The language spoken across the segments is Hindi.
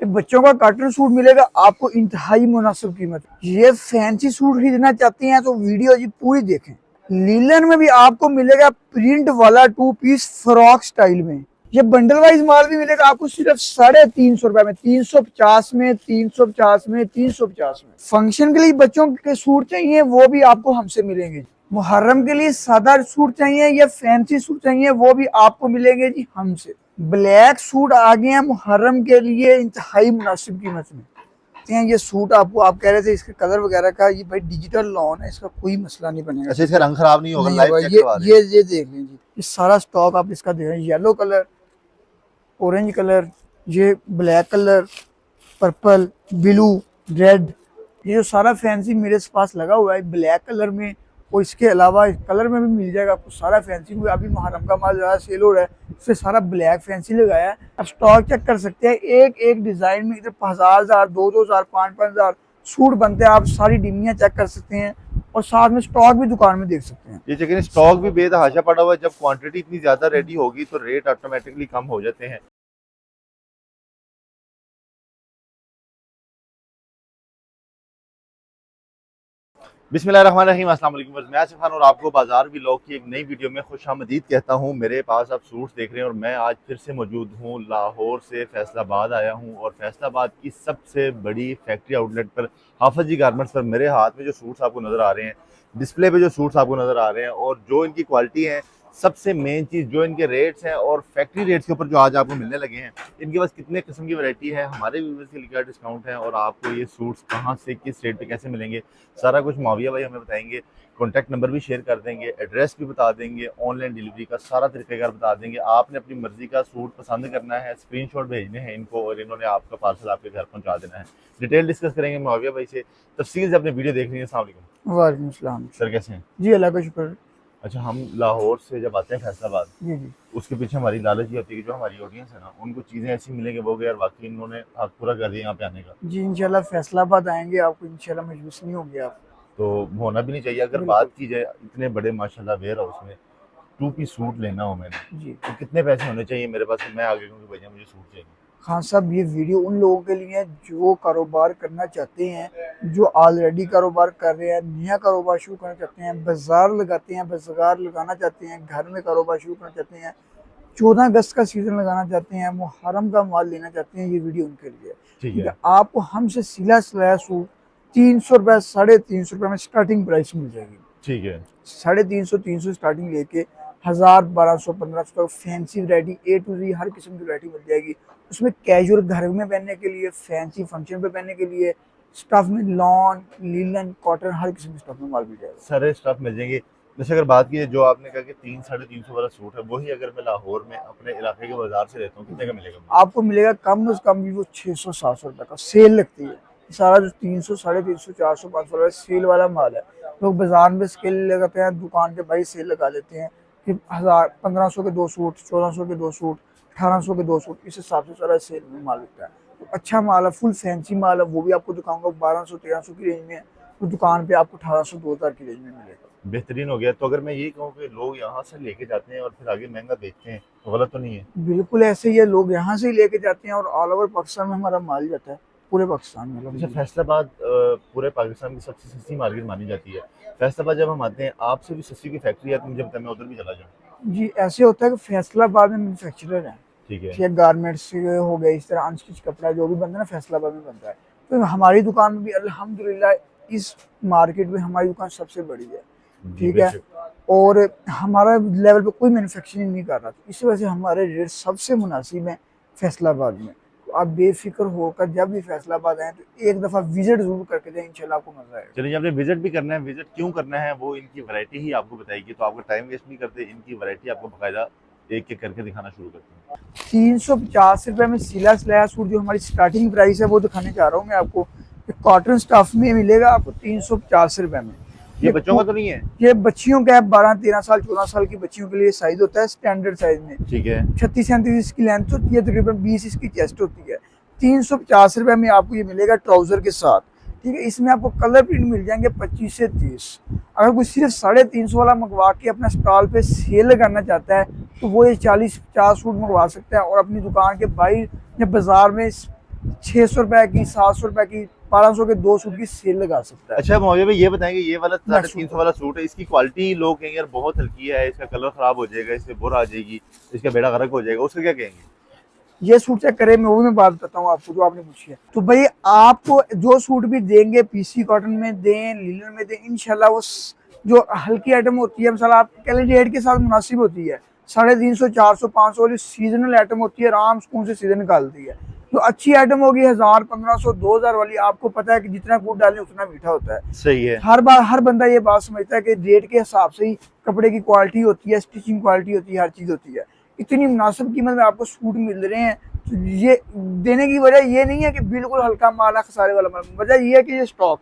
ये बच्चों का कॉटन सूट मिलेगा आपको इंतहाई मुनासिब कीमत। ये फैंसी सूट खरीदना चाहते हैं तो वीडियो जी पूरी देखें। लीलन में भी आपको मिलेगा प्रिंट वाला 2 पीस फ्रॉक स्टाइल में। ये बंडल वाइज माल भी मिलेगा आपको सिर्फ 350 रुपए में, 350 में, 350 में, 350 में। फंक्शन के लिए बच्चों के सूट चाहिए वो भी आपको हमसे मिलेंगे। मुहर्रम के लिए सादा सूट चाहिए या फैंसी सूट चाहिए वो भी आपको मिलेंगे जी हमसे। ब्लैक सूट आ गए हैं मुहर्रम के लिए इंतहाई मुनासिब कीमत में। ये सूट आपको आप कह रहे थे इसके कलर वगैरह का, ये भाई डिजिटल लॉन है, इसका कोई मसला नहीं बनेगा। अच्छा, इसका रंग खराब नहीं होगा? लाइव चेक करवा दें। ये देख लीजिए, ये सारा स्टॉक आप इसका देख रहे हैं। येलो कलर, ऑरेंज कलर, ये black colour, purple, blue, red, ये जो सारा फैंसी मेरे पास लगा हुआ है ब्लैक कलर में। और इसके अलावा इस कलर में भी मिल जाएगा आपको सारा फैंसी। अभी मुहर्रम का माल ज़्यादा सेल हो रहा है, इससे सारा ब्लैक फैंसी लगाया है। आप स्टॉक चेक कर सकते हैं, एक एक डिज़ाइन में इधर 1000, 2000, 5000 सूट बनते हैं। आप सारी डिमियाँ चेक कर सकते हैं और साथ में स्टॉक भी दुकान में देख सकते हैं। ये लेकिन स्टॉक भी बेतहाशा पड़ा हुआ है। जब क्वांटिटी इतनी ज़्यादा रेडी होगी तो रेट ऑटोमेटिकली कम हो जाते हैं। बिस्मिल्लाहिर्रहमानिर्रहीम, अस्सलाम वालेकुम। मैं आसिफ खान और आपको बाजार व्लॉग की एक नई वीडियो में खुशामदीद कहता हूं। मेरे पास आप सूट्स देख रहे हैं और मैं आज फिर से मौजूद हूं। लाहौर से फैसलाबाद आया हूं और फैसलाबाद की सबसे बड़ी फैक्ट्री आउटलेट पर हाफिज जी गारमेंट्स पर मेरे हाथ में जो सूट्स आपको नज़र आ रहे हैं, डिस्प्ले पे जो सूट्स आपको नज़र आ रहे हैं और जो इनकी क्वालिटी है, सबसे मेन चीज़ जो इनके रेट्स हैं और फैक्ट्री रेट्स के ऊपर जो आज आपको मिलने लगे हैं। इनके पास कितने किस्म की वैरायटी है, हमारे व्यूअर्स के लिए क्या डिस्काउंट है और आपको ये सूट्स कहाँ से किस रेट पे कैसे मिलेंगे, सारा कुछ माविया भाई हमें बताएंगे। कॉन्टैक्ट नंबर भी शेयर कर देंगे, एड्रेस भी बता देंगे, ऑनलाइन डिलीवरी का सारा तरीक़ेकार बता देंगे। आपने अपनी मर्ज़ी का सूट पसंद करना है, स्क्रीनशॉट भेजने हैं इनको और इन्होंने आपका पार्सल आपके घर पहुँचा देना है। डिटेल डिस्कस करेंगे माविया भाई से, तफसील से अपने वीडियो देख रही है। अस्सलाम वालेकुम। वालेकुम सलाम सर, कैसे हैं? जी, अल्लाह का शुक्र। अच्छा, हम लाहौर से जब आते हैं फैसलाबाद, जी जी, उसके पीछे हमारी लालच ये होती है कि जो हमारी ऑडियंस है ना, उनको चीज़ें ऐसी मिलेंगी वो यार वाकई इन्होंने हक पूरा कर दिया यहाँ पे आने का। जी इंशाल्लाह फैसलाबाद आएंगे, आपको इंशाल्लाह महसूस नहीं होगी आप। तो होना भी नहीं चाहिए। अगर बात की जाए इतने बड़े माशाल्लाह वेयर हाउस में 2 पीस सूट लेना हो मैंने, जी तो कितने पैसे होने चाहिए मेरे पास? मैं आगे कहूँ कि भैया मुझे सूट चाहिए। खान साहब, ये वीडियो उन लोगों के लिए है जो कारोबार करना चाहते हैं, जो ऑलरेडी कारोबार कर रहे हैं, नया कारोबार शुरू करना चाहते हैं, बाजार लगाते हैं, बाजार लगाना चाहते हैं, घर में कारोबार शुरू करना चाहते हैं, 14 अगस्त का सीज़न लगाना चाहते हैं, मुहर्रम का माल लेना चाहते हैं, ये वीडियो उनके लिए। ठीक ठीक है। है, आपको हमसे सिला सिलाया सूट 300 रुपये, 350 रुपये में स्टार्टिंग प्राइस मिल जाएगी। ठीक है। 350, 300 स्टार्टिंग लेके 1000, 1200, 1500 तक fancy variety A to Z हर किस्म की वैरायटी मिल जाएगी। उसमें कैजुअल घर में पहनने के लिए, फैंसी फंक्शन पे पहनने के लिए, स्टफ में लॉन, लीलन, कॉटन, हर किस्म के स्टफ में माल मिल जाएगा। सारे स्टफ मिल जाएंगे। जैसे अगर बात की जो आपने कहा कि 300-350 वाला सूट है, वही अगर मैं लाहौर में अपने इलाके के बाजार से लेता हूँ कितने का मिलेगा मुझे? आपको मिलेगा कम से कम भी वो 600-700 रुपये का सेल लगती है। सारा जो 300, 350, 400, 500 वाला सेल वाला माल है, लोग बाजार में सेल लगाते हैं, दुकान के भाई सेल लगा लेते हैं कि 1000, 1500 के 2 सूट, 1400 के 2 सूट, 1800 के 2 सूट, इस हिसाब से सारा सेल में माल बिकता है। तो अच्छा माल है, फुल फैंसी माल है, वो भी आपको दिखाऊंगा 1200-1300 की रेंज में, तो दुकान पे आपको 1800-2000 की रेंज में मिलेगा। बेहतरीन हो गया। तो अगर मैं यही कहूँ कि लोग यहाँ से लेके जाते हैं और फिर आगे महंगा बेचते हैं तो गलत तो नहीं है? बिल्कुल ऐसे ही है, लोग यहाँ से ही लेके जाते हैं और ऑल ओवर पाकिस्तान में हमारा माल जाता है, पूरे पाकिस्तान में। अच्छा, फैसलाबाद पूरे पाकिस्तान की सबसे सस्ती मार्केट मानी जाती है। फैसलाबाद जब हम आते हैं, आपसे भी सस्ती की फैक्ट्री है तो मुझे बताया, मैं उधर भी चला जाऊँ। जी, ऐसे होता है कि फैसलाबाद में मैन्युफैक्चरर है, ठीक है। ये गारमेंट्स हो गए, इस तरह अनस्टिच कपड़ा जो भी बनता है ना फैसलाबाद में बनता है। तो हमारी दुकान में भी अल्हम्दुलिल्लाह इस मार्केट में हमारी दुकान सबसे बड़ी है। ठीक है, और हमारा लेवल पे कोई मैन्युफैक्चरिंग नहीं कर रहा, तो इसी वजह से हमारे रेट सबसे मुनासिब हैं फैसलाबाद में। तो आप बेफिक्र होकर जब भी फैसलाबाद आए तो एक दफ़ा विजिट जरूर करके जाए, इंशाल्लाह आपको मजा आएगा। चलिए, आपने विजिट भी करना है। विजिट क्यों करना है वो इनकी वैरायटी ही आपको बताएगी, तो आपका टाइम वेस्ट नहीं करते, इनकी वैरायटी आपको बाकायदा एक एक करके दिखाना शुरू करते हैं। 350 रुपये में सिला सिलाया सूट जो हमारी स्टार्टिंग प्राइस है वो दिखाने जा रहा हूँ मैं आपको। कॉटन स्टफ में मिलेगा आपको 350 रुपये में। ये बच्चों का तो नहीं है? ये बच्चियों का है, 12-13 साल 14 साल की बच्चियों के लिए साइज होता है स्टैंडर्ड साइज में। ठीक है। 36-37 इसकी लेंथ होती है, तकरीबन 20 इसकी चेस्ट होती है। 350 रुपये में आपको ये मिलेगा ट्राउजर के साथ। ठीक है, इसमें आपको कलर प्रिंट मिल जाएंगे 25 से 30। अगर कोई सिर्फ 350 वाला मंगवा के अपना स्टॉल पे सेल लगाना चाहता है तो वो ये 40-50 सूट मंगवा सकता है और अपनी दुकान के बाहर या बाजार में 600 रुपए की, 700 रुपए की, 1200 के 2 सूट की सेल लगा सकता है। अच्छा मौलवी भाई ये बताएंगे, ये वाला Next 350 वाला सूट है, इसकी क्वालिटी लोग कहेंगे यार बहुत हल्की है, इसका कलर खराब हो जाएगा, इससे बुर आ जाएगी, इसका बेड़ा गर्क हो जाएगा, उसका क्या कहेंगे? ये सूट चेक करें, मैं वो भी मैं बात बताता हूँ आपको जो आपने पूछी है। तो भाई आपको जो सूट भी देंगे पीसी कॉटन में दें, लिनन में दें, इंशाल्लाह वो जो हल्की आइटम होती है, मिसाल आप कह लीजिए रेट के साथ मुनासिब होती है, 350, 400, 500 वाली सीजनल आइटम होती है, आराम सुकून से सीजन निकालती है। जो अच्छी आइटम होगी 1000, 1500, 2000 वाली, आपको पता है कि जितना गुड़ डालें उतना मीठा होता है। सही है। हर बार हर बंदा ये बात समझता है कि रेट के हिसाब से ही कपड़े की क्वालिटी होती है, स्टिचिंग क्वालिटी होती है, हर चीज़ होती है। इतनी मुनासिब कीमत में आपको सूट मिल रहे हैं, तो ये देने की वजह ये नहीं है कि बिल्कुल हल्का माल है, खसारे वाला माल। वजह ये है कि ये स्टॉक,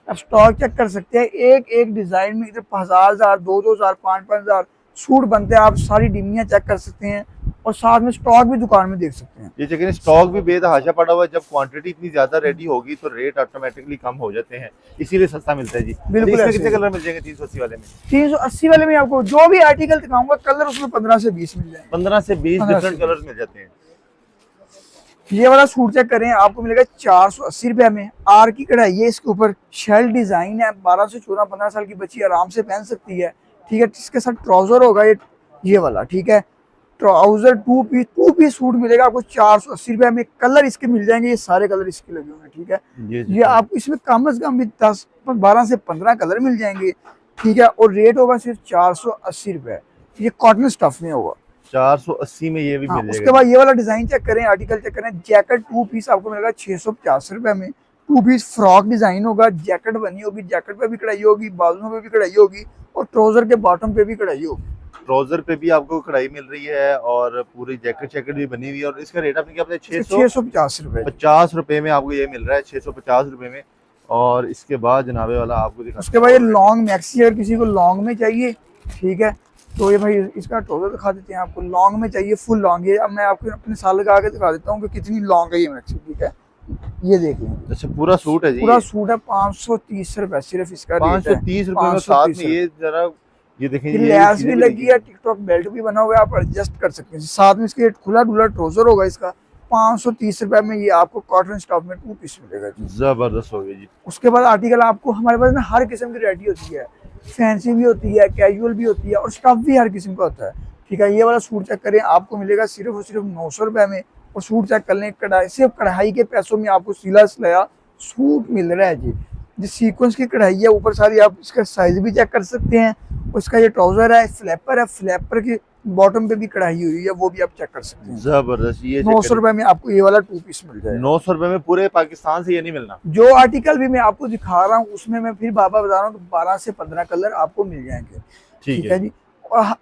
अब स्टॉक चेक कर सकते हैं, एक एक डिज़ाइन में इधर 1000, 2000, 5000 सूट बनते हैं। आप सारी डिमियाँ चेक कर सकते हैं और साथ में स्टॉक भी दुकान में देख सकते हैं। ये चेक स्टॉक भी बेतहाशा पड़ा हुआ है, जब क्वांटिटी इतनी ज्यादा रेडी होगी तो रेट ऑटोमेटिकली कम हो जाते हैं, इसीलिए सस्ता मिलता है जी। बिल्कुल इसमें ऐसे कितने ही। कलर मिल जाएंगे 380 वाले में? 380 वाले में आपको जो भी आर्टिकल दिखाऊंगा कलर उसमें 15 से 20 मिल जाएंगे। 15 से 20 15 से डिफरेंट कलर्स मिल जाते हैं। ये वाला सूट चेक करें, आपको मिलेगा 480 रुपए में। आर की कढ़ाई है, इसके ऊपर शेल डिजाइन है, 12 से 14, 15 साल की बच्ची आराम से पहन सकती है। ठीक है, इसके साथ ट्राउजर होगा ये वाला। ठीक है, ट्राउजर टू पीस सूट मिलेगा आपको 480 रुपए में। कलर इसके मिल जाएंगे, ये सारे कलर इसके लगे हुए हैं। ठीक है, ये आपको इसमें कम से कम भी 10, 12 से 15 कलर मिल जाएंगे। ठीक है, और रेट होगा सिर्फ 480 रुपए। ये कॉटन स्टफ में होगा। 480 में ये भी हाँ, मिल उसके जाएगा। बाद ये वाला डिजाइन चेक करें, आर्टिकल चेक करें, जैकेट 2 पीस आपको मिलेगा 650 रुपए में। 2 पीस फ्रॉक डिजाइन होगा, जैकेट बनी होगी, जैकेट पे भी कढ़ाई होगी, बाजुओं पे भी कढ़ाई होगी और ट्राउजर के बॉटम पे भी कढ़ाई होगी। ट्राउजर पे भी आपको कढ़ाई मिल रही है और पूरी जैकेट भी बनी हुई है। और इसका रेट आपने क्या बताया? 650 रुपए। 50 रुपए में आपको ये मिल रहा है, 650 रुपए में। और इसके बाद जनाबे वाला आपको दिखा, उसके बाद ये लॉन्ग मैक्सी, अगर किसी को लॉन्ग में चाहिए, ठीक है, तो ये भाई इसका ट्राउजर दिखा देते हैं आपको। लॉन्ग में चाहिए, फुल लॉन्ग, ये अब मैं आपको अपने साल लगा के दिखा देता हूँ कि कितनी लॉन्ग है ये मैक्सी। ठीक है, ये देख लें, अच्छा पूरा सूट है जी, पूरा सूट है 530 रुपए सिर्फ इसका रेट है। 530 रुपए में। साथ में ये जरा ये देखें, ये लैस भी लगी है, टिकटॉक बेल्ट भी बना हुआ है, आप एडजस्ट कर सकते हैं। साथ में इसके खुला डुला ट्राउजर होगा इसका। 530 रुपए में ये आपको कॉटन स्टफ में 2 पीस मिलेगा जी। जबरदस्त हो गई जी। उसके बाद आर्टिकल आपको हमारे पास ना हर किस्म की वैरायटी होती है, फैंसी भी होती है, कैजुअल भी होती है और स्टफ भी हर किस्म का होता है। ठीक है, ये वाला सूट चेक करें, आपको मिलेगा सिर्फ और सिर्फ 900 रुपए में। और सूट चेक कर लें, कढ़ाई, सिर्फ कढ़ाई के पैसों में आपको सिला सिलाया सूट मिल रहा है जी। जिस सीक्वेंस की कढ़ाई है ऊपर सारी, आप इसका साइज भी चेक कर सकते हैं। उसका ये ट्राउजर है, फ्लैपर है, फ्लैपर के बॉटम पे भी कढ़ाई हुई है, वो भी आप चेक कर सकते हैं। जबरदस्त। ये 900 रुपए में आपको ये वाला 2 पीस मिल जाएगा। 900 रुपए में पूरे पाकिस्तान से ये नहीं मिलना। जो आर्टिकल भी मैं आपको दिखा रहा हूँ उसमें मैं फिर बाबा बता रहा हूँ, 12 से 15 कलर आपको मिल जाएंगे। ठीक है जी। और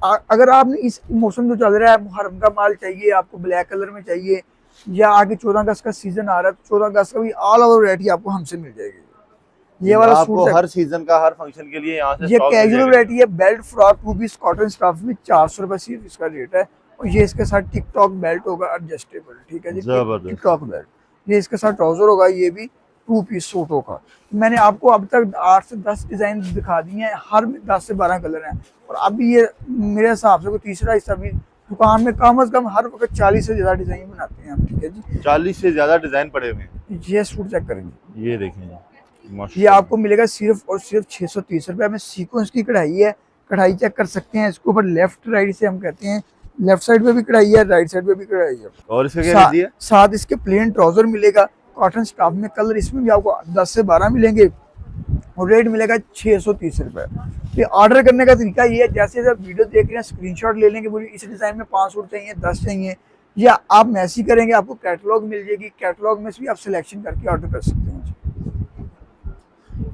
अगर आपने इस मौसम जो चल रहा है, मुहर्रम का माल चाहिए आपको, ब्लैक कलर में चाहिए, या आगे 14 अगस्त का सीजन आ रहा है, तो 14 अगस्त का भी ऑल ओवर वैरायटी आपको हमसे मिल जाएगी। ये वाला आपको सूट हर सीजन का, हर फंक्शन के लिए यहाँ से ये कैजुअल वैरायटी है, belt frock 2 piece cotton stuff में 400 रुपए सिर्फ इसका रेट है। और ये इसके साथ टिकटॉक बेल्ट होगा एडजस्टेबल। ठीक है जी, टिकटॉक बेल्ट। ये इसके साथ ट्राउजर होगा, ये भी 2 पीस सूट होगा। मैंने आपको अब तक 8 से 10 डिजाइन दिखा दी हैं, हर में 10 से 12 कलर हैं। और अभी ये मेरे हिसाब से कोई तीसरा हिस्सा भी दुकान में कम से कम हर वक्त 40 से ज्यादा डिजाइन बनाते हैं हम। ठीक है जी, 40 से ज्यादा डिजाइन पड़े हुए हैं। ये सूट चेक करेंगे, ये देखें जी, ये आपको मिलेगा सिर्फ और सिर्फ 630 रुपए में। सीक्वेंस की कढ़ाई है, कढ़ाई चेक कर सकते हैं। इसके ऊपर लेफ्ट राइट से हम कहते हैं, लेफ्ट साइड पे भी कढ़ाई है, राइट साइड पे भी कढ़ाई है। और इसका क्या रेट है? साथ इसके प्लेन ट्राउजर मिलेगा कॉटन स्टफ में। कलर इसमें भी आपको 10 से 12 मिलेंगे और रेट मिलेगा 630 रुपए। ये ऑर्डर करने का तरीका ये है, जैसे आप वीडियो देख रहे हैं स्क्रीनशॉट ले लेंगे, बोलिए इस डिजाइन में 5 सूट चाहिए, 10 चाहिए, या आप मैसेज करेंगे, आपको कैटलॉग मिल जाएगी, कैटलॉग में से भी आप सिलेक्शन करके ऑर्डर कर सकते हैं।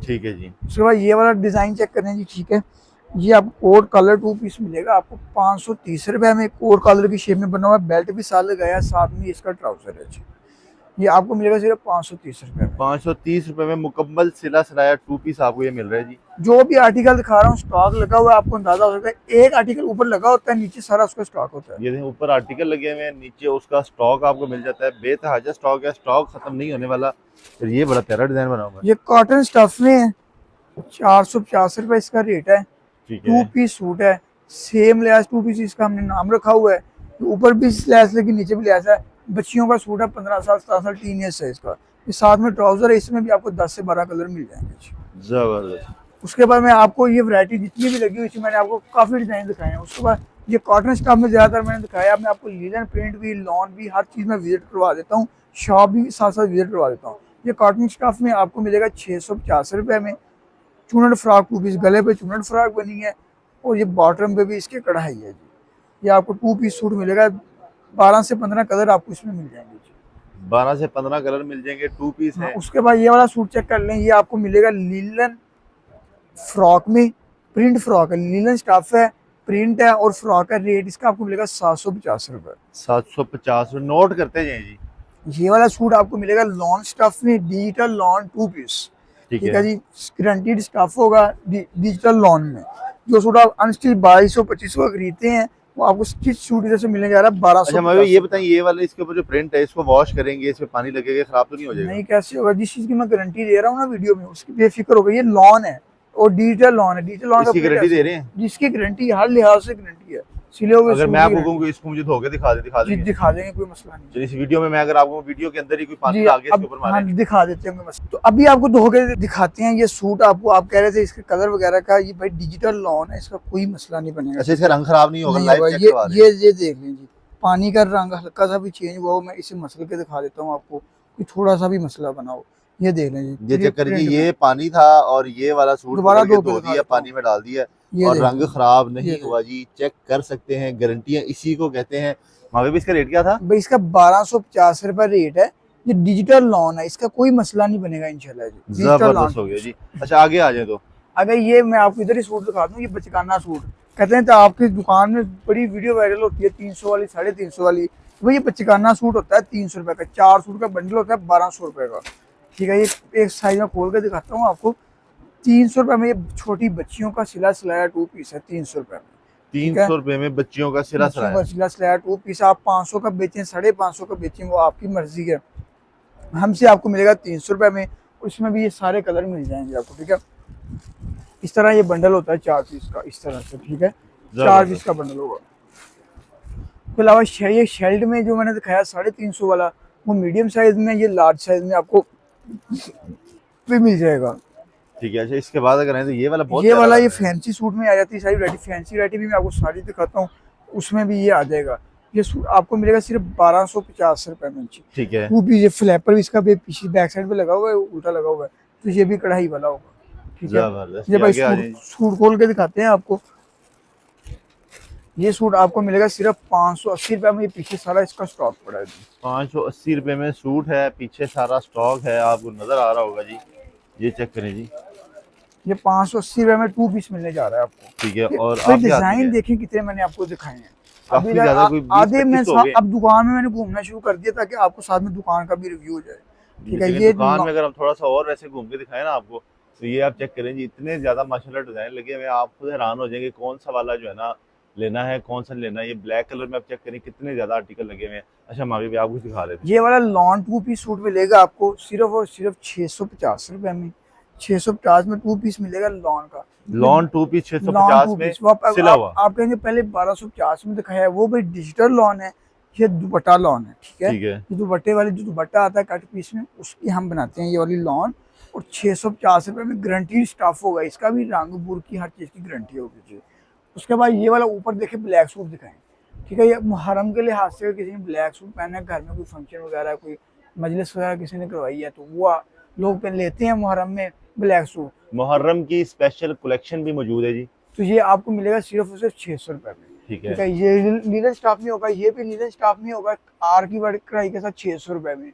ठीक है जी। उसके बाद ये वाला डिजाइन चेक करें जी। ठीक है, ये आपको कोट कलर 2 पीस मिलेगा आपको 530 रुपए में। कोट कलर की शेप में बना हुआ है, बेल्ट भी साथ लगाया है, साथ में इसका ट्राउजर है जी। ये आपको मिलेगा सिर्फ 530 रुपए में। 530 रुपए में मुकम्मल सिला सिलाया 2 पीस आपको ये मिल रहा है जी। जो भी आर्टिकल दिखा रहा हूँ स्टॉक लगा हुआ है, आपको अंदाजा हो सकता है। एक आर्टिकल ऊपर लगा होता है, नीचे सारा उसका स्टॉक होता है। ये देखें, ऊपर आर्टिकल लगे हुए हैं, नीचे उसका स्टॉक आपको मिल जाता है। बेतहाजा स्टॉक है, स्टॉक खत्म नहीं होने वाला। फिर ये बड़ा प्यारा डिजाइन बना हुआ है। ये कॉटन स्टफ में है, 450 रुपए इसका रेट है। ठीक 2 है, पीस सूट है, सेम लैस 2 पीस, इसका हमने नाम रखा हुआ है। ऊपर भी लैस लगी, नीचे भी लैस है। बच्चियों का सूट है 15 साल 17 साल टीन ईयर साइज का। ये साथ में ट्राउजर है, इसमें भी आपको 10 से 12 कलर मिल जाएंगे जी। जबरदस्त। उसके बाद मैं आपको ये वैरायटी जितनी भी लगी हुई थी मैंने आपको काफ़ी डिज़ाइन दिखाए हैं। उसके बाद ये कॉटन स्टफ में ज़्यादातर मैंने दिखाया। मैं आपको लीलन प्रिंट भी, लॉन भी, हर चीज़ में विजिट करवा देता हूँ, शॉप भी साथ साथ विजिट करवा देता हूँ। ये कॉटन स्टफ में आपको मिलेगा 650 रुपये में। चूनट फ्रॉक 2 पीस, गले पे चूनट फ्रॉक बनी है और ये बॉटम पे भी इसके कढ़ाई है जी। ये आपको 2 पीस सूट मिलेगा, 12 से 15 कलर आपको इसमें मिल जाएंगे जी। 12 से 15 कलर मिल जाएंगे, 2 पीस हाँ, है। उसके बाद ये वाला सूट चेक कर लें, ये आपको मिलेगा लीलन फ्रॉक में, प्रिंट फ्रॉक है, लीलन स्टफ है, प्रिंट है और फ्रॉक है। रेट इसका आपको मिलेगा 750 रुपये। 750 नोट करते जाए जी। ये वाला सूट आपको मिलेगा लॉन स्टफ में, डिजिटल लॉन 2 पीस, ठीक ठीक है है जी। गारंटीड स्टफ होगा डिजिटल लॉन में। जो सूट आप अनस्टिच 2200-2500 का खरीदते हैं वो आपको स्टिच सूट जैसे मिलने जा रहा है 1200। अच्छा मैं ये बताएं, ये वाला इसके ऊपर जो प्रिंट है इसको वॉश करेंगे, इसमें पानी लगेगा, खराब तो नहीं हो जाएगा? नहीं, कैसे होगा? जिस चीज की मैं गारंटी दे रहा हूँ ना वीडियो में, उसकी बेफिक्र होगा। ये लॉन है और डिजिटल लॉन है। डिजिटल लॉन का इसकी print गारंटी ऐसे दे रहे हैं? जिसकी गारंटी हर लिहाज से गारंटी है। सिले हुए अगर सूट मैं की आपको गारंटी। कहूँ कि इसको मुझे धो के दिखा जी देंगे? दिखा देंगे, कोई मसला नहीं। चलिए इस वीडियो में मैं अगर आपको वीडियो के अंदर ही कोई पानी जी डाल के इसके अब ऊपर हाँ मारे। दिखा देते हैं, कोई मसला। तो अभी आपको धो के दिखाते हैं ये सूट। आपको आप कह रहे थे इसके कलर वगैरह का, ये भाई डिजिटल लॉन है, इसका कोई मसला नहीं बनेगा। अच्छा इसका रंग खराब नहीं होगा? नहीं लाइव होगा। चेक करवा रहे हैं। ये देख लें जी, पानी का रंग हल्का सा भी चेंज हुआ हो, मैं इसे मसल के दिखा देता हूँ आपको कि थोड़ा सा भी मसला बना हो। ये देख लें जी, ये चेक करिए, print ये में। पानी था और ये वाला सूट दोबारा पकड़ के धो के धो दिखा दिया, देता पानी में डाल दिया ये और देख रंग लें। खराब ये नहीं देख। हुआ जी। चेक कर सकते हैं, गारंटियां इसी को कहते हैं। मावे भी इसका रेट क्या था? भाई इसका 1250 रुपये रेट है। ये डिजिटल लॉन है, इसका कोई मसला नहीं बनेगा इंशाल्लाह जी। डिजिटल लॉन जबरदस्त हो गया जी। अच्छा आगे आ जाए तो अगर ये मैं आपको इधर ही सूट दिखा दूँ, ये बचकाना सूट कहते हैं। तो आपकी दुकान में बड़ी वीडियो वायरल होती है 300 वाली, 350 वाली। भाई ये बचकाना सूट होता है 300 रुपये का। 4 सूट का बंडल होता है 1200 रुपये का, ठीक है। ये एक साइज में खोल के दिखाता हूँ आपको। 300 रुपये में ये छोटी बच्चियों का सिला सिलाया 2 पीस है 300 रुपये में। 300 रुपये में बच्चियों का सिरा बच्चियों सराया। का सिला सिलाया 2 पीस आप 500 का बेचें, 550 का बेचें, वो आपकी मर्जी है। हमसे आपको मिलेगा 300 रुपये में। उसमें भी ये सारे कलर मिल जाएंगे आपको, ठीक है। इस तरह ये बंडल होता है 4 पीस का, इस तरह से, ठीक है। 4 पीस का बंडल होगा। इसके अलावा ये शेल्ड में जो मैंने दिखाया 350 वाला, वो मीडियम साइज में, ये लार्ज साइज में आपको भी मिल जाएगा। ठीक है। अच्छा इसके बाद अगर है तो ये वाला बहुत ये प्यारा वाला लग ये रहा है। फैंसी सूट में आ जाती है सारी वैरायटी। फैंसी वैरायटी भी मैं आपको सारी दिखाता हूँ, उसमें भी ये आ जाएगा। ये सूट आपको मिलेगा सिर्फ 1250 रुपये में। ठीक है। वो भी ये फ्लैपर भी इसका भी पीछे बैक साइड पे लगा हुआ है, उल्टा लगा हुआ है, तो ये भी कढ़ाई वाला होगा, ठीक है। जबरदस्त। ये भाई आगे आ जाए। सूट खोल के दिखाते हैं आपको। ये सूट आपको मिलेगा सिर्फ 580 रुपये में। ये पीछे सारा इसका स्टॉक पड़ा है। 580 रुपये में सूट है, पीछे सारा स्टॉक है, आपको नजर आ रहा होगा जी। ये चेक करें जी। ये 580 रुपये में 2 पीस मिलने जा रहा है आपको। ठीक है। और भाई आगे आते डिजाइन हैं। देखें कितने मैंने आपको दिखाए हैं। काफी अभी ज्यादा, कोई 20 आधे में 25 हो गए। अब दुकान में मैंने घूमना शुरू कर दिया ताकि आपको साथ में दुकान का भी रिव्यू हो जाए, ठीक है। लेकिन ये दुकान में अगर हम थोड़ा सा और वैसे घूम के दिखाएं ना आपको, तो ये आप चेक करें जी, इतने ज्यादा माशाल्लाह डिजाइन लगे हुए हैं, आप खुद हैरान हो जाएंगे कौन सा वाला जो है ना लेना है, कौन सा लेना है। ये ब्लैक कलर में आप चेक करें कितने ज्यादा आर्टिकल लगे हुए हैं। अच्छा मावी भी आपको दिखा रहे थे। ये वाला लॉन 2 पीस सूट मिलेगा आपको सिर्फ और सिर्फ 650 रुपये में। 650 में 2 पीस मिलेगा लॉन का। लॉन 2 पीस 650 में सिला हुआ। आप कहेंगे पहले 1250 में दिखाया है, वो भाई डिजिटल लॉन है। ये दुपट्टा लॉन है, ठीक है। ठीक है। ये दुपट्टे वाली जो दुपट्टा आता है कट पीस में, उसकी हम बनाते हैं ये वाली लॉन। और 650 रुपये में गारंटी स्टाफ होगा, इसका भी रंग बुर की हर चीज़ की गारंटी होगी जी। उसके बाद ये वाला ऊपर देखे ब्लैक सूट दिखाएं, ठीक है। ये मुहर्रम के लिहाज से किसी ने ब्लैक सूट पहना है, घर में कोई फंक्शन वगैरह, कोई मजलिस वगैरह किसी ने करवाई है, तो वो लोग पहन लेते हैं मुहर्रम में ब्लैक सूट। मुहर्रम की स्पेशल कलेक्शन भी मौजूद है जी। तो ये आपको मिलेगा सिर्फ और सिर्फ 600 रुपये में, ठीक ठीक है। है। ये लीलन स्टाफ में होगा, ये भी लीलन स्टाफ में होगा आर की वर्क कढ़ाई के साथ 600 रुपये में।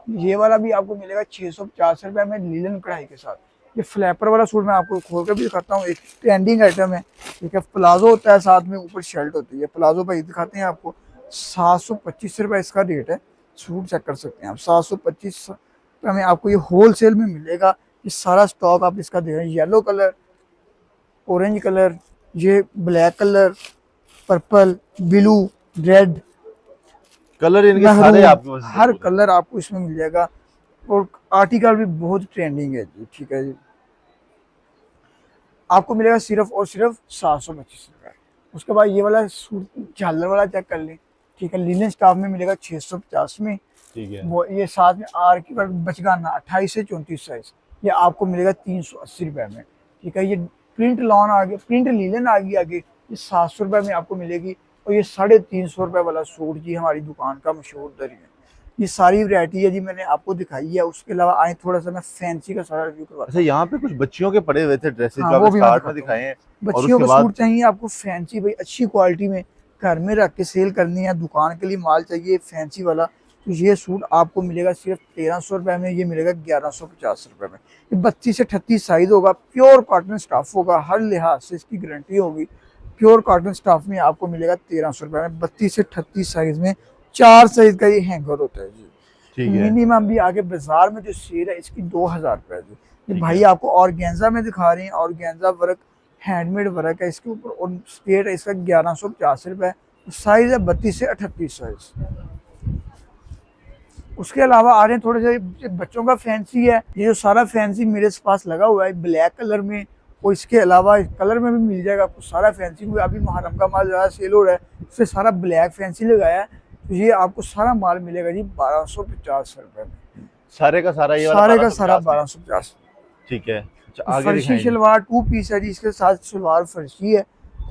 ये वाला भी आपको मिलेगा 650 रुपये में लीलन कढ़ाई के साथ। ये फ्लैपर वाला सूट मैं आपको खोल कर भी दिखाता हूँ, एक ट्रेंडिंग आइटम है, ठीक है। प्लाजो होता है, साथ में ऊपर शर्ट होती है। प्लाजो भाई दिखाते हैं आपको, 725 रुपये इसका रेट है। सूट चेक कर सकते हैं आप, 725 रुपये में आपको ये होल सेल में मिलेगा। ये सारा स्टॉक आप इसका दे रहे हैं। येलो कलर, ऑरेंज कलर, ये black colour, purple, blue, red, colour इनके सारे आपके पास हर कलर आपको इसमें मिल जाएगा। और आर्टिकल भी बहुत ट्रेंडिंग है जी, ठीक है जी। आपको मिलेगा सिर्फ और सिर्फ 725 रुपये। उसके बाद ये वाला सूट झालर वाला चेक कर लें, ठीक है। लिनन स्टाफ में मिलेगा 650 में। ठीक है। वो ये साथ में आर की बचगाना 28 से 34 साइज, ये आपको मिलेगा 380 रुपये में। ठीक है। ये प्रिंट लॉन आ गया, प्रिंट लीलन आ गई आगे, ये 700 रुपये में आपको मिलेगी। और ये 350 रुपये वाला सूट जी हमारी दुकान का मशहूर तरीन है। ये सारी वैरायटी है जी मैंने आपको दिखाई है। उसके अलावा आए थोड़ा सा मैं फैंसी का सारा रिव्यू करवाता अच्छा, यहाँ पे कुछ बच्चियों के पड़े हुए थे ड्रेसेस हूँ। जो वो आपने भी मैं स्टार्ट में दिखाता हूँ। दिखाए हैं। और बच्चियों उसके का बाद सूट चाहिए आपको फैंसी भाई, अच्छी क्वालिटी में, घर में रख के सेल करनी है, दुकान के लिए माल चाहिए फैंसी वाला, तो ये सूट आपको मिलेगा सिर्फ 1300 रुपये में। ये मिलेगा 1150 रुपये में। ये 32 से 38 साइज होगा, प्योर कॉटन स्टाफ होगा, हर लिहाज से इसकी गारंटी होगी। प्योर कॉटन स्टाफ में आपको मिलेगा 1300 रुपये में, 32 से 38 साइज में। 4 साइज का ये हैंगर होता है जी। ठीक है। मिनिमम भी आगे बाजार में जो सेल है इसकी 2000 रुपये जी। ये ठीक भाई है। आपको ऑर्गेन्जा में दिखा रहे हैं, ऑर्गेन्जा वर्क, हैंडमेड वर्क है इसके ऊपर, और स्टेट है इसका 1150 रुपये। साइज है 32 से 38 साइज। उसके अलावा आ रहे हैं थोड़े से बच्चों का फैंसी है। ये जो सारा फैंसी मेरे पास लगा हुआ है ब्लैक कलर में, और इसके अलावा इस कलर में भी मिल जाएगा आपको सारा फैंसी। अभी मुहर्रम का माल ज़्यादा सेल हो रहा है, इससे सारा ब्लैक फैंसी लगाया है। तो ये आपको सारा माल मिलेगा जी 1250 रुपये में। सारे का सारा ये वाला सारे का 1250 सारा में? 1250। ठीक है। अच्छा, आगे फर्शी दिखाएंगे। शलवार 2 पीस है जी, इसके साथ शलवार फर्शी है।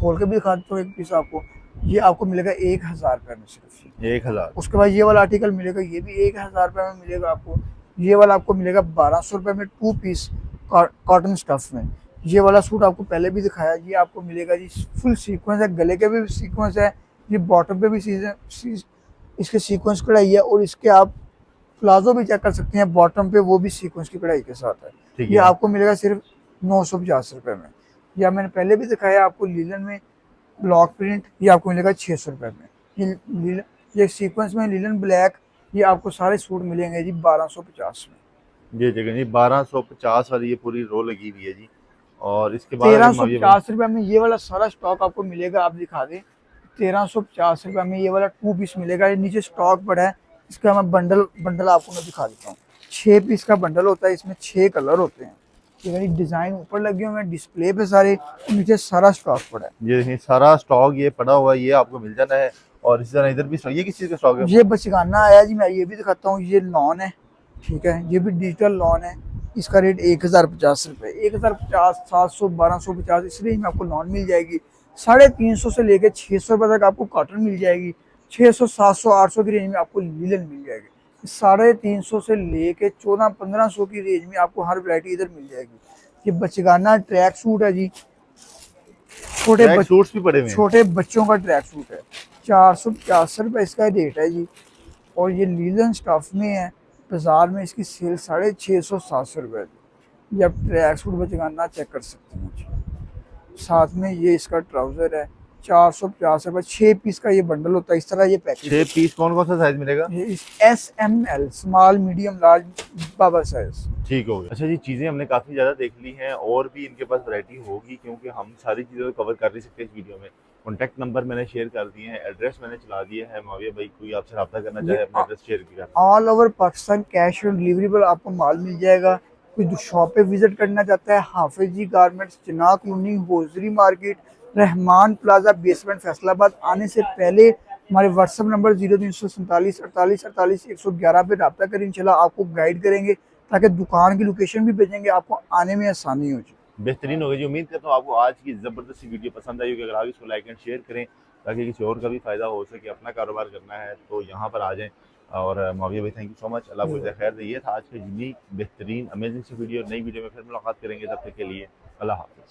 खोल के भी दिखाता हूँ एक पीस आपको। ये आपको मिलेगा 1000 रुपये में सिर्फ। 1000। उसके बाद ये वाला आर्टिकल मिलेगा, ये भी 1000 रुपये में मिलेगा आपको। ये वाला आपको मिलेगा 1200 रुपये में, 2 पीस कॉटन स्टफ में। ये वाला सूट आपको पहले भी दिखाया, ये आपको मिलेगा जी फुल सीक्वेंस है, गले के भी सीक्वेंस है, ये बॉटम पे भी इसके सीक्वेंस कढ़ाई है, और इसके आप प्लाजो भी चेक कर सकते हैं, बॉटम पे वो भी सीक्वेंस की कढ़ाई के साथ है। ठीक ये है। आपको मिलेगा सिर्फ 950 रुपये में। या मैंने पहले भी दिखाया आपको लीलन में ब्लॉक प्रिंट, ये आपको मिलेगा 600 रुपये में। ये सीक्वेंस में लीलन ब्लैक, ये आपको सारे सूट मिलेंगे जी 1250 में। ये जगह जी 1250 वाली ये पूरी रो लगी हुई है जी। और इसके बाद 1350 रुपये में ये वाला सारा स्टॉक आपको मिलेगा। आप दिखा दें, 1350 रुपये में ये वाला 2 पीस मिलेगा। ये नीचे स्टॉक पड़ा है, इसका मैं बंडल आपको मैं दिखा देता हूँ। 6 पीस का बंडल होता है, इसमें 6 कलर होते हैं। ये डिजाइन ऊपर लगे हुए हैं डिस्प्ले पे सारे, नीचे सारा स्टॉक पड़ा है। ये देखिए सारा स्टॉक ये पड़ा हुआ है, ये आपको मिल जाना है। और इसी तरह इधर भी ये किस चीज़ का स्टॉक है? ये बचगाना आया जी, मैं ये भी दिखाता हूँ। ये लॉन है, ठीक है, ये भी डिजिटल लॉन है। इसका रेट 1050 रुपये, 1050, 700, 1250, इस रेंज में आपको लॉन मिल जाएगी। 350 से लेकर 600 रुपये तक आपको कॉटन मिल जाएगी। 600, 700, 800 की रेंज में आपको लीलन मिल जाएगी। 350 से लेके 1400-1500 की रेंज में आपको हर वैरायटी इधर मिल जाएगी। ये बचगाना ट्रैक सूट है जी, सूट्स भी पड़े हुए हैं। छोटे बच्चों का ट्रैक सूट है। 450 रुपये इसका रेट है जी। और ये लीलन स्टफ में है, बाजार में इसकी सेल 650-700 रुपये। ये आप ट्रैक सूट बचगाना चेक कर सकते हैं जी। साथ में ये इसका ट्राउजर है, 450 रुपये। 6 पीस का ये बंडल होता है, इस तरह ये पैकेज। 6 पीस कौन कौन सा साइज मिलेगा? ये SML, स्मॉल, मीडियम, लार्ज, बाबा साइज। ठीक हो गया। अच्छा जी, चीज़ें हमने काफ़ी ज़्यादा देख ली हैं, और भी इनके पास वैरायटी होगी, क्योंकि हम सारी चीज़ें तो कवर कर नहीं सकते इस वीडियो में। कॉन्टैक्ट नंबर मैंने शेयर कर दिए हैं, एड्रेस मैंने चला दिया है। माविया भाई कोई आपसे रब्ता करना चाहे अपना एड्रेस शेयर किया। All over Pakistan cash on delivery पर आपको माल मिल जाएगा। कोई शॉप पे विजिट करना चाहता है, Hafiz ji garments, Chenab colony, hosiery market, Rahman plaza basement, Faisalabad. आने से पहले हमारे व्हाट्सएप नंबर 0347 48 48 111 पे रब्ता करें। इंशाल्लाह आपको गाइड करेंगे, ताकि दुकान की लोकेशन भी भेजेंगे, आपको आने में आसानी हो जाए। बेहतरीन होगी जी। उम्मीद करता हूँ आपको आज की ज़बरदस्ती वीडियो पसंद आई होगी। अगर आप इसको लाइक एंड शेयर करें ताकि किसी और का भी फ़ायदा हो सके, अपना कारोबार करना है तो यहाँ पर आ जाएँ। और माविया भाई थैंक यू सो मच, अल्लाह आपको खैर दे। ये था आज का यूनिक बेहतरीन अमेजिंग सी वीडियो। नई वीडियो में फिर मुलाकात करेंगे, तब तक के लिए अल्लाह हाफ़िज़।